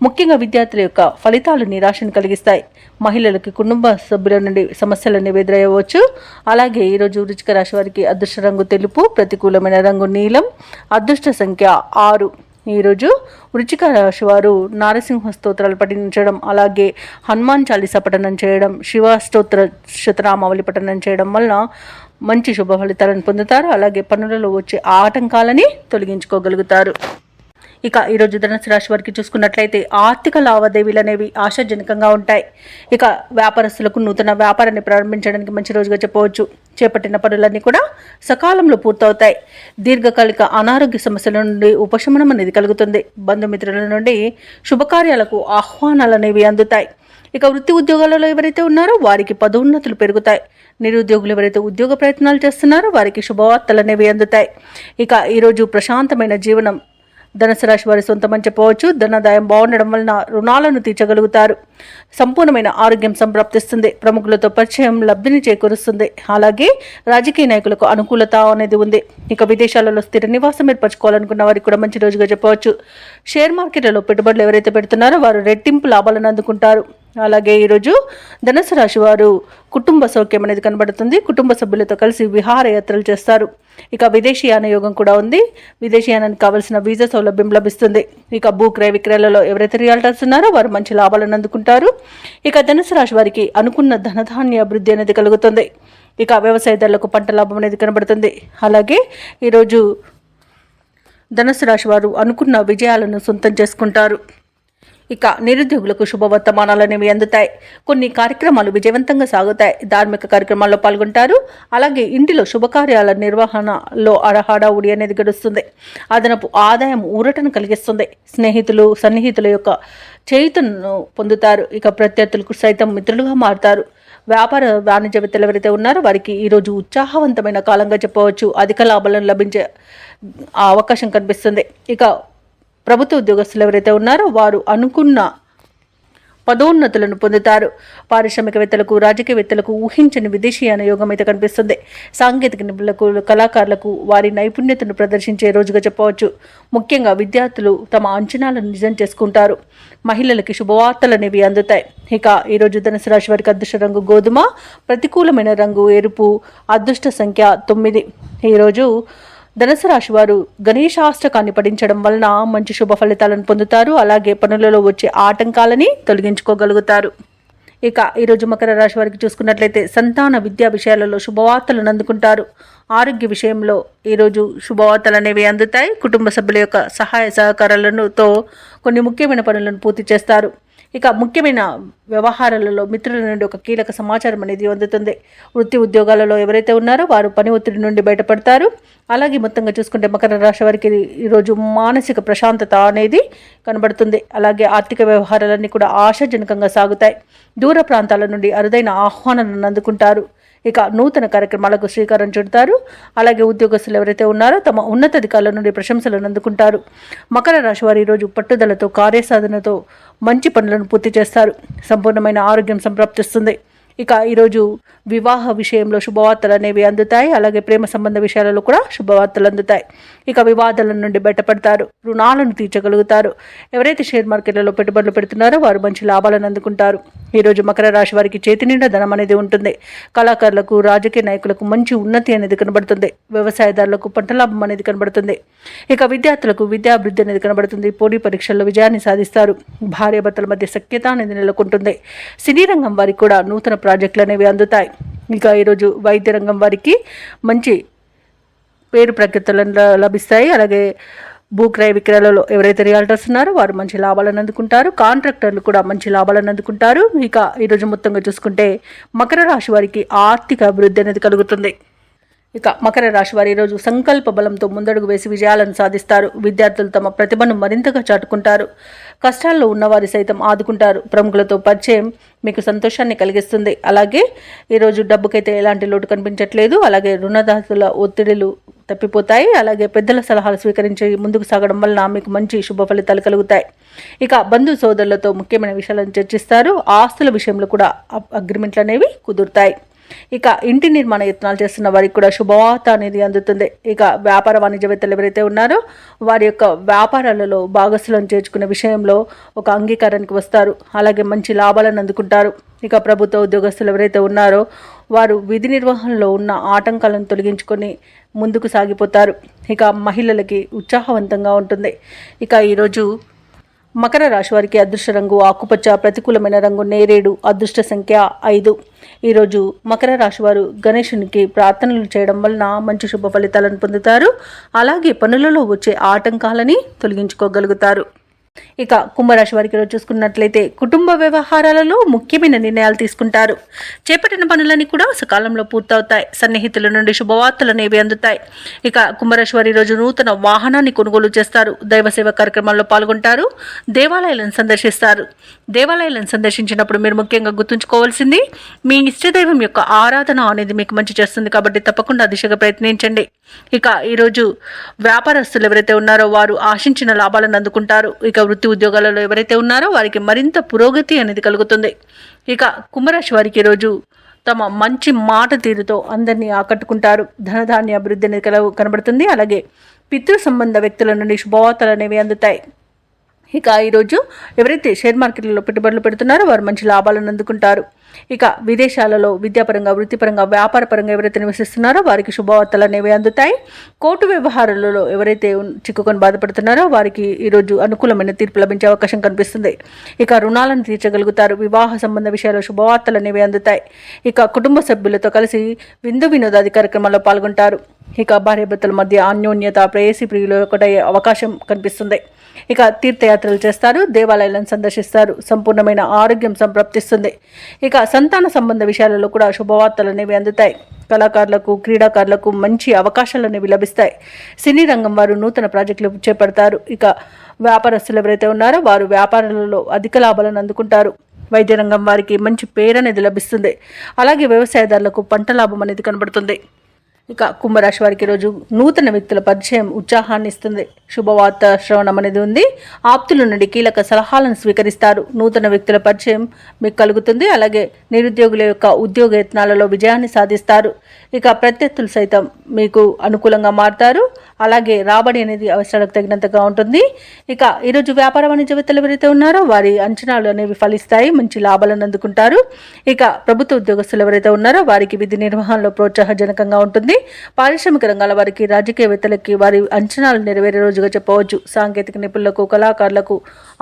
ముఖ్యంగా విద్యార్థుల యొక్క ఫలితాలు నిరాశను కలిగిస్తాయి. మహిళలకి కుటుంబ సభ్యుల నుండి సమస్యలను ఎదురయ్యవచ్చు. అలాగే ఈరోజు వృశ్చిక రాశి వారికి అదృష్ట రంగు తెలుపు, ప్రతికూలమైన రంగు నీలం, అదృష్ట సంఖ్య 6. ఈరోజు వృశ్చిక రాశి వారు నారసింహ స్తోత్రాలు పఠించడం, అలాగే హనుమాన్ చాలీసా పఠనం చేయడం, శివ స్తోత్ర శతనామావళి పఠనం చేయడం వలన మంచి శుభ ఫలితాలను పొందుతారు. అలాగే పనులలో వచ్చే ఆటంకాలని తొలగించుకోగలుగుతారు. ఇక ఈరోజు ధనుసు రాశి వారికి చూసుకున్నట్లయితే ఆర్థిక లావాదేవీలు అనేవి ఆశాజనకంగా ఉంటాయి. ఇక వ్యాపారస్తులకు నూతన వ్యాపారాన్ని ప్రారంభించడానికి మంచి రోజుగా చెప్పవచ్చు. చేపట్టిన పనులన్నీ కూడా సకాలంలో పూర్తవుతాయి. దీర్ఘకాలిక అనారోగ్య సమస్యల నుండి ఉపశమనం అనేది కలుగుతుంది. బంధుమిత్రుల నుండి శుభకార్యాలకు ఆహ్వానాలు అనేవి అందుతాయి. ఇక వృత్తి ఉద్యోగాలలో ఎవరైతే ఉన్నారో వారికి పదోన్నతులు పెరుగుతాయి. నిరుద్యోగులు ఎవరైతే ఉద్యోగ ప్రయత్నాలు చేస్తున్నారో వారికి శుభవార్తలు అనేవి అందుతాయి. ఇక ఈరోజు ప్రశాంతమైన జీవనం ధనుసు రాశి వారి సొంతమని చెప్పవచ్చు. ధనాదాయం బాగుండడం వలన రుణాలను తీర్చగలుగుతారు. సంపూర్ణమైన ఆరోగ్యం సంప్రాప్తిస్తుంది. ప్రముఖులతో పరిచయం లబ్ధిని చేకూరుస్తుంది. అలాగే రాజకీయ నాయకులకు అనుకూలత అనేది ఉంది. ఇక విదేశాలలో స్థిర నివాసం ఏర్పరచుకోవాలనుకున్న వారికి కూడా మంచి రోజుగా చెప్పవచ్చు. షేర్ మార్కెట్లలో పెట్టుబడులు ఎవరైతే పెడుతున్నారో వారు రెట్టింపు లాభాలను అందుకుంటారు. అలాగే ఈరోజు ధనుసు రాశి వారు కుటుంబ సౌఖ్యం అనేది కనబడుతుంది. కుటుంబ సభ్యులతో కలిసి విహారయాత్రలు చేస్తారు. ఇక విదేశీయాన యోగం కూడా ఉంది. విదేశీయానానికి కావలసిన వీసా సౌలభ్యం లభిస్తుంది. ఇక భూ క్రయ విక్రయాలలో ఎవరైతే రియల్టర్స్ ఉన్నారో వారు మంచి లాభాలను అందుకుంటారు. ఇక ధనుసు రాశి వారికి అనుకున్న ధనధాన్య అభివృద్ధి అనేది కలుగుతుంది. ఇక వ్యవసాయదారులకు పంట లాభం అనేది కనబడుతుంది. అలాగే ఈరోజు ధనుసు రాశి వారు అనుకున్న విజయాలను సొంతం చేసుకుంటారు. ఇక నిరుద్యోగులకు శుభవర్తమానాలు అనేవి అందుతాయి. కొన్ని కార్యక్రమాలు విజయవంతంగా సాగుతాయి. ధార్మిక కార్యక్రమాల్లో పాల్గొంటారు. అలాగే ఇంటిలో శుభకార్యాల నిర్వహణలో హడావుడి అనేది గడుస్తుంది. అదనపు ఆదాయం ఊరటను కలిగిస్తుంది. స్నేహితులు, సన్నిహితుల యొక్క చేయుతను పొందుతారు. ఇక ప్రత్యర్థులకు సైతం మిత్రులుగా మారుతారు. వ్యాపార వాణిజ్యవేత్తలు ఎవరైతే ఉన్నారో వారికి ఈరోజు ఉత్సాహవంతమైన కాలంగా చెప్పవచ్చు. అధిక లాభాలను లభించే అవకాశం కనిపిస్తుంది. ఇక ప్రభుత్వ ఉద్యోగస్తులు ఎవరైతే ఉన్నారో వారు అనుకున్న పదోన్నతులను పొందుతారు. పారిశ్రామికవేత్తలకు, రాజకీయవేత్తలకు ఊహించని విదేశీయాన యోగం అయితే కనిపిస్తుంది. సాంకేతిక నిపుణులకు, కళాకారులకు వారి నైపుణ్యతను ప్రదర్శించే రోజుగా చెప్పవచ్చు. ముఖ్యంగా విద్యార్థులు తమ అంచనాలను నిజం చేసుకుంటారు. మహిళలకి శుభవార్తలు అనేవి అందుతాయి. ఇక ఈరోజు ధనుసు రాశి వారికి అదృష్ట రంగు గోధుమ, ప్రతికూలమైన రంగు ఎరుపు, అదృష్ట సంఖ్య 9. ఈరోజు ధనుసు రాశి వారు గణేశాష్టకాన్ని పఠించడం వలన మంచి శుభ ఫలితాలను పొందుతారు. అలాగే పనులలో వచ్చే ఆటంకాలని తొలగించుకోగలుగుతారు. ఇక ఈరోజు మకర రాశి వారికి చూసుకున్నట్లయితే సంతాన విద్యా విషయాలలో శుభవార్తలను అందుకుంటారు. ఆరోగ్య విషయంలో ఈరోజు శుభవార్తలు అనేవి అందుతాయి. కుటుంబ సభ్యుల యొక్క సహాయ సహకారాలతో కొన్ని ముఖ్యమైన పనులను పూర్తి చేస్తారు. ఇక ముఖ్యమైన వ్యవహారాలలో మిత్రుల నుండి ఒక కీలక సమాచారం అనేది అందుతుంది. వృత్తి ఉద్యోగాలలో ఎవరైతే ఉన్నారో వారు పని ఒత్తిడి నుండి బయటపడతారు. అలాగే మొత్తంగా చూసుకుంటే మకర రాశి వారికి ఈరోజు మానసిక ప్రశాంతత అనేది కనబడుతుంది. అలాగే ఆర్థిక వ్యవహారాలన్నీ కూడా ఆశాజనకంగా సాగుతాయి. దూర ప్రాంతాల నుండి అరుదైన ఆహ్వానాలను అందుకుంటారు. ఇక నూతన కార్యక్రమాలకు శ్రీకారం చుడతారు. అలాగే ఉద్యోగస్తులు ఎవరైతే ఉన్నారో తమ ఉన్నతాధికారుల నుండి ప్రశంసలను అందుకుంటారు. మకర రాశి వారు ఈరోజు పట్టుదలతో, కార్యసాధనతో మంచి పనులను పూర్తి చేస్తారు. సంపూర్ణమైన ఆరోగ్యం సంప్రాప్తిస్తుంది. ఇక ఈరోజు వివాహ విషయంలో శుభవార్తలు అనేవి అందుతాయి. అలాగే ప్రేమ సంబంధ విషయాలలో కూడా శుభవార్తలు అందుతాయి. ఇక వివాదాల నుండి బయటపడతారు. రుణాలను తీర్చగలుగుతారు. ఎవరైతే షేర్ మార్కెట్లలో పెట్టుబడులు పెడుతున్నారో వారు మంచి లాభాలను అందుకుంటారు. ఈరోజు మకర రాశి వారికి చేతి నిండా ధనం అనేది ఉంటుంది. కళాకారులకు, రాజకీయ నాయకులకు మంచి ఉన్నతి అనేది కనబడుతుంది. వ్యవసాయదారులకు పంట లాభం అనేది కనబడుతుంది. ఇక విద్యార్థులకు విద్యాభివృద్ధి అనేది కనబడుతుంది. పోటీ పరీక్షల్లో విజయాన్ని సాధిస్తారు. భార్యాభర్తల మధ్య సఖ్యత అనేది నెలకొంటుంది. సినీ రంగం వారికి కూడా నూతన ప్రాజెక్టులు అనేవి అందుతాయి. ఇక ఈరోజు వైద్య రంగం వారికి మంచి పేరు ప్రఖ్యాతులను లభిస్తాయి. అలాగే భూక్రయ విక్రయాలలో ఎవరైతే రియాల్టర్స్ ఉన్నారో వారు మంచి లాభాలను అందుకుంటారు. కాంట్రాక్టర్లు కూడా మంచి లాభాలను అందుకుంటారు. ఇక ఈరోజు మొత్తంగా చూసుకుంటే మకర రాశి వారికి ఆర్థిక అభివృద్ధి అనేది కలుగుతుంది. ఇక మకర రాశి వారి ఈరోజు సంకల్ప బలంతో ముందడుగు వేసి విజయాలను సాధిస్తారు. విద్యార్థులు తమ ప్రతిభను మరింతగా చాటుకుంటారు. కష్టాల్లో ఉన్నవారి సైతం ఆదుకుంటారు. ప్రముఖులతో పరిచయం మీకు సంతోషాన్ని కలిగిస్తుంది. అలాగే ఈరోజు డబ్బుకైతే ఎలాంటి లోటు కనిపించట్లేదు. అలాగే రుణదాతల ఒత్తిడిలు తప్పిపోతాయి. అలాగే పెద్దల సలహాలు స్వీకరించి ముందుకు సాగడం వలన మీకు మంచి శుభ ఫలితాలు కలుగుతాయి. ఇక బంధు సోదరులతో ముఖ్యమైన విషయాలను చర్చిస్తారు. ఆస్తుల విషయంలో కూడా అగ్రిమెంట్లు అనేవి కుదురుతాయి. ఇక ఇంటి నిర్మాణ యత్నాలు చేస్తున్న వారికి కూడా శుభవార్త అనేది అందుతుంది. ఇక వ్యాపార వాణిజ్యవేత్తలు ఎవరైతే ఉన్నారో వారి యొక్క వ్యాపారాలలో భాగస్వాలను చేర్చుకునే విషయంలో ఒక అంగీకారానికి వస్తారు. అలాగే మంచి లాభాలను అందుకుంటారు. ఇక ప్రభుత్వ ఉద్యోగస్తులు ఎవరైతే ఉన్నారో వారు విధి నిర్వహణలో ఉన్న ఆటంకాలను తొలగించుకొని ముందుకు సాగిపోతారు. ఇక మహిళలకి ఉత్సాహవంతంగా ఉంటుంది. ఇక ఈరోజు మకర రాశి వారికి అదృష్ట రంగు ఆకుపచ్చ, ప్రతికూలమైన రంగు నేరేడు, అదృష్ట సంఖ్య 5. ఈరోజు మకర రాశి వారు గణేశునికి ప్రార్థనలు చేయడం వలన మంచి శుభ ఫలితాలను పొందుతారు. అలాగే పనులలో వచ్చే ఆటంకాలని తొలగించుకోగలుగుతారు. ఇక కుంభరాశి వారికి ఈరోజు చూసుకున్నట్లయితే కుటుంబ వ్యవహారాలలో ముఖ్యమైన నిర్ణయాలు తీసుకుంటారు. చేపట్టిన పనులన్నీ కూడా సకాలంలో పూర్తవుతాయి. సన్నిహితుల నుండి శుభవార్తలు అనేవి అందుతాయి. ఇక కుంభరాశి వారి ఈరోజు నూతన వాహనాన్ని కొనుగోలు చేస్తారు. దైవ సేవ కార్యక్రమాల్లో పాల్గొంటారు. దేవాలయాలను సందర్శిస్తారు. దేవాలయాలను సందర్శించినప్పుడు మీరు ముఖ్యంగా గుర్తుంచుకోవాల్సింది మీ ఇష్టదైవం యొక్క ఆరాధన అనేది మీకు మంచి చేస్తుంది. కాబట్టి తప్పకుండా దిశగా ప్రయత్నించండి. ఇక ఈరోజు వ్యాపారస్తులు ఎవరైతే ఉన్నారో వారు ఆశించిన లాభాలను అందుకుంటారు. ఇక వృత్తి ఉద్యోగాలలో ఎవరైతే ఉన్నారో వారికి మరింత పురోగతి అనేది కలుగుతుంది. ఇక కుంభరాశి వారికి ఈరోజు తమ మంచి మాట తీరుతో అందరినీ ఆకట్టుకుంటారు. ధనధాన్య అభివృద్ధి అనేది కనబడుతుంది. అలాగే పితృ సంబంధ వ్యక్తుల నుండి శుభవార్తలు అనేవి అందుతాయి. ఇక ఈరోజు ఎవరైతే షేర్ మార్కెట్లలో పెట్టుబడులు పెడుతున్నారో వారు మంచి లాభాలను అందుకుంటారు. ఇక విదేశాలలో విద్యాపరంగా, వృత్తిపరంగా, వ్యాపారపరంగా ఎవరైతే నివసిస్తున్నారో వారికి శుభవార్తలు అనేవి అందుతాయి. కోర్టు వ్యవహారాలలో ఎవరైతే చిక్కుకొని బాధపడుతున్నారో వారికి ఈరోజు అనుకూలమైన తీర్పు లభించే అవకాశం కనిపిస్తుంది. ఇక రుణాలను తీర్చగలుగుతారు. వివాహ సంబంధ విషయాల్లో శుభవార్తలు అనేవి అందుతాయి. ఇక కుటుంబ సభ్యులతో కలిసి విందు వినోదాది కార్యక్రమాల్లో పాల్గొంటారు. ఇక భార్యాభర్తల మధ్య అన్యోన్యత, ప్రేయసి ప్రియులు ఒకటయ్యే అవకాశం కనిపిస్తుంది. ఇక తీర్థయాత్రలు చేస్తారు. దేవాలయాలను సందర్శిస్తారు. సంపూర్ణమైన ఆరోగ్యం సంప్రాప్తిస్తుంది. ఇక సంతాన సంబంధ విషయాలలో కూడా శుభవార్తలు అనేవి అందుతాయి. కళాకారులకు, క్రీడాకారులకు మంచి అవకాశాలు అనేవి లభిస్తాయి. సినీ రంగం వారు నూతన ప్రాజెక్టులు చేపడతారు. ఇక వ్యాపారస్తులు ఎవరైతే ఉన్నారో వారు వ్యాపారాలలో అధిక లాభాలను అందుకుంటారు. వైద్య రంగం వారికి మంచి పేరు అనేది లభిస్తుంది. అలాగే వ్యవసాయదారులకు పంట లాభం అనేది కనబడుతుంది. ఇక కుంభరాశి వారికి రోజు నూతన వ్యక్తుల పరిచయం ఉత్సాహాన్ని ఇస్తుంది. శుభవార్త శ్రవణం అనేది ఉంది. ఆప్తుల నుండి కీలక సలహాలను స్వీకరిస్తారు. నూతన వ్యక్తుల పరిచయం మీకు కలుగుతుంది. అలాగే నిరుద్యోగుల యొక్క ఉద్యోగ యత్నాలలో విజయాన్ని సాధిస్తారు. ఇక ప్రత్యర్థులు సైతం మీకు అనుకూలంగా మారుతారు. అలాగే రాబడి అనేది అవసరాలకు తగినంతగా ఉంటుంది. ఇక ఈరోజు వ్యాపార వాణిజ్యవేత్తలు ఎవరైతే ఉన్నారో వారి అంచనాలు అనేవి ఫలిస్తాయి. మంచి లాభాలను అందుకుంటారు. ఇక ప్రభుత్వ ఉద్యోగస్తులు ఎవరైతే ఉన్నారో వారికి విధి నిర్వహణలో ప్రోత్సాహజనకంగా ఉంటుంది. పారిశ్రామిక రంగాల వారికి, రాజకీయవేత్తలకి వారి అంచనాలు నెరవేరే రోజుగా చెప్పవచ్చు. సాంకేతిక నిపుణులకు, కళాకారులకు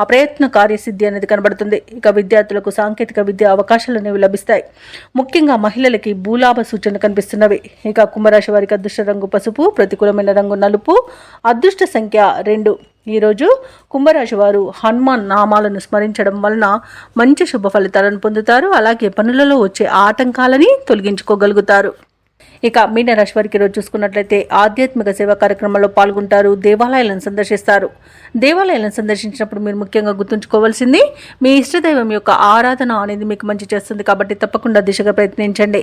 అప్రయత్న కార్యసిద్ధి అనేది కనబడుతుంది. ఇక విద్యార్థులకు సాంకేతిక విద్య అవకాశాలు అనేవి లభిస్తాయి. ముఖ్యంగా మహిళలకి భూలాభ సూచనలు కనిపిస్తున్నవి. ఇక కుంభరాశి వారికి అదృష్ట రంగు పసుపు, ప్రతికూలమైన రంగు నలుపు, అదృష్ట సంఖ్య 2. ఈరోజు కుంభరాశి వారు హనుమాన్ నామాలను స్మరించడం వలన మంచి శుభ ఫలితాలను పొందుతారు. అలాగే పనులలో వచ్చే ఆటంకాలని తొలగించుకోగలుగుతారు. ఇక మీనరాశి వారికి రోజు చూసుకున్నట్లయితే ఆధ్యాత్మిక సేవా కార్యక్రమాల్లో పాల్గొంటారు. దేవాలయాలను సందర్శిస్తారు. దేవాలయాలను సందర్శించినప్పుడు మీరు ముఖ్యంగా గుర్తుంచుకోవాల్సింది మీ ఇష్టదైవం యొక్క ఆరాధన అనేది మీకు మంచి చేస్తుంది. కాబట్టి తప్పకుండా దిశగా ప్రయత్నించండి.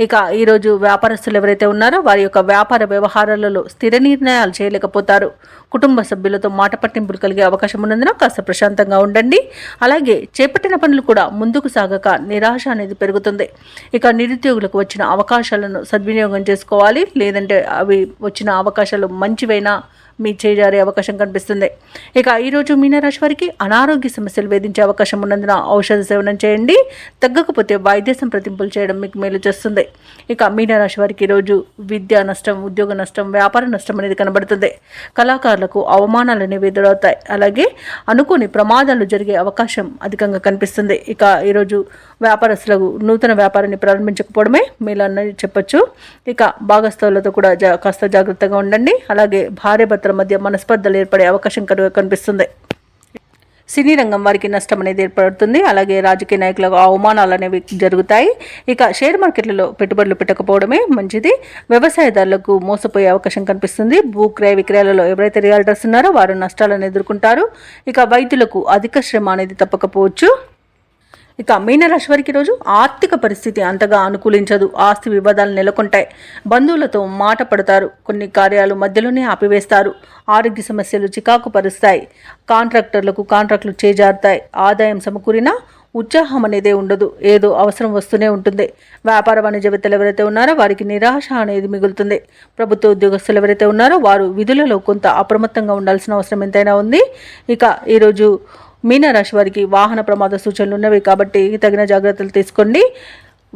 ఇక ఈరోజు వ్యాపారస్తులు ఎవరైతే ఉన్నారో వారి యొక్క వ్యాపార వ్యవహారాలలో స్థిర నిర్ణయాలు చేయలేకపోతారు. కుటుంబ సభ్యులతో మాట పట్టింపులు కలిగే అవకాశం ఉన్నందున కాస్త ప్రశాంతంగా ఉండండి. అలాగే చేపట్టిన పనులు కూడా ముందుకు సాగక నిరాశ అనేది పెరుగుతుంది. ఇక నిరుద్యోగులకు వచ్చిన అవకాశాలను సద్వినియోగం చేసుకోవాలి. లేదంటే అవి వచ్చిన అవకాశాలు మంచివైనా మీ చేజారే అవకాశం కనిపిస్తుంది. ఇక ఈరోజు మీనరాశి వారికి అనారోగ్య సమస్యలు వేధించే అవకాశం ఉన్నందున ఔషధ సేవనం చేయండి. తగ్గకపోతే వైద్య సంప్రదింపులు చేయడం మీకు మేలు చేస్తుంది. ఇక మీనరాశి వారికి ఈరోజు విద్యా నష్టం, ఉద్యోగ నష్టం, వ్యాపార నష్టం అనేది కనబడుతుంది. కళాకారులకు అవమానాలు అనేవి ఎదురవుతాయి. అలాగే అనుకోని ప్రమాదాలు జరిగే అవకాశం అధికంగా కనిపిస్తుంది. ఇక ఈరోజు వ్యాపారస్తులకు నూతన వ్యాపారాన్ని ప్రారంభించకపోవడమే మేలన్నది చెప్పొచ్చు. ఇక భాగస్థులతో కూడా కాస్త జాగ్రత్తగా ఉండండి. అలాగే భార్య భర్తల మధ్య మనస్పర్ధలు ఏర్పడే అవకాశం కనిపిస్తుంది. సినీ రంగం వారికి నష్టం అనేది ఏర్పడుతుంది. అలాగే రాజకీయ నాయకులకు అవమానాలు అనేవి జరుగుతాయి. ఇక షేర్ మార్కెట్లలో పెట్టుబడులు పెట్టకపోవడమే మంచిది. వ్యవసాయదారులకు మోసపోయే అవకాశం కనిపిస్తుంది. భూ క్రయ విక్రయాలలో ఎవరైతే రియల్టర్స్ ఉన్నారో వారు నష్టాలను ఎదుర్కొంటారు. ఇక వైద్యులకు అధిక శ్రమ అనేది తప్పకపోవచ్చు. ఇక మీనరాశి వారికి రోజు ఆర్థిక పరిస్థితి అంతగా అనుకూలించదు. ఆస్తి వివాదాలు నెలకొంటాయి. బంధువులతో మాట పడతారు. కొన్ని కార్యాలు మధ్యలోనే ఆపివేస్తారు. ఆరోగ్య సమస్యలు చికాకు పరుస్తాయి. కాంట్రాక్టర్లకు కాంట్రాక్టులు చేజారుతాయి. ఆదాయం సమకూరినా ఉత్సాహం అనేదే ఉండదు. ఏదో అవసరం వస్తూనే ఉంటుంది. వ్యాపార వాణిజ్యవేత్తలు ఎవరైతే ఉన్నారో వారికి నిరాశ అనేది మిగులుతుంది. ప్రభుత్వ ఉద్యోగస్తులు ఎవరైతే ఉన్నారో వారు విధులలో కొంత అప్రమత్తంగా ఉండాల్సిన అవసరం ఎంతైనా ఉంది. ఇక ఈరోజు మీనరాశి వారికి వాహన ప్రమాద సూచనలు ఉన్నవి కాబట్టి తగిన జాగ్రత్తలు తీసుకోండి.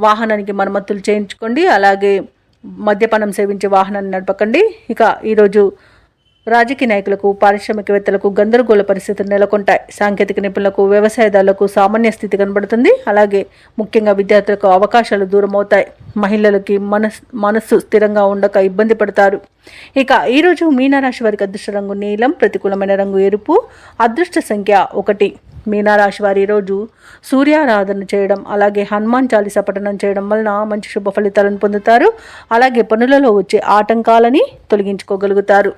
వాహనానికి మరమ్మతులు చేయించుకోండి. అలాగే మద్యపానం సేవించే వాహనాన్ని నడపకండి. ఇక ఈరోజు రాజకీయ నాయకులకు, పారిశ్రామికవేత్తలకు గందరగోళ పరిస్థితులు నెలకొంటాయి. సాంకేతిక నిపుణులకు, వ్యవసాయదారులకు సామాన్య స్థితి కనబడుతుంది. అలాగే ముఖ్యంగా విద్యార్థులకు అవకాశాలు దూరం అవుతాయి. మహిళలకి మనస్సు స్థిరంగా ఉండక ఇబ్బంది పడతారు. ఇక ఈరోజు మీనరాశి వారికి అదృష్ట రంగు నీలం, ప్రతికూలమైన రంగు ఎరుపు, అదృష్ట సంఖ్య 1. మీనరాశి వారి రోజు సూర్యారాధన చేయడం, అలాగే హనుమాన్ చాలీసా పఠనం చేయడం వలన మంచి శుభ ఫలితాలను పొందుతారు. అలాగే పనులలో వచ్చే ఆటంకాలని తొలగించుకోగలుగుతారు.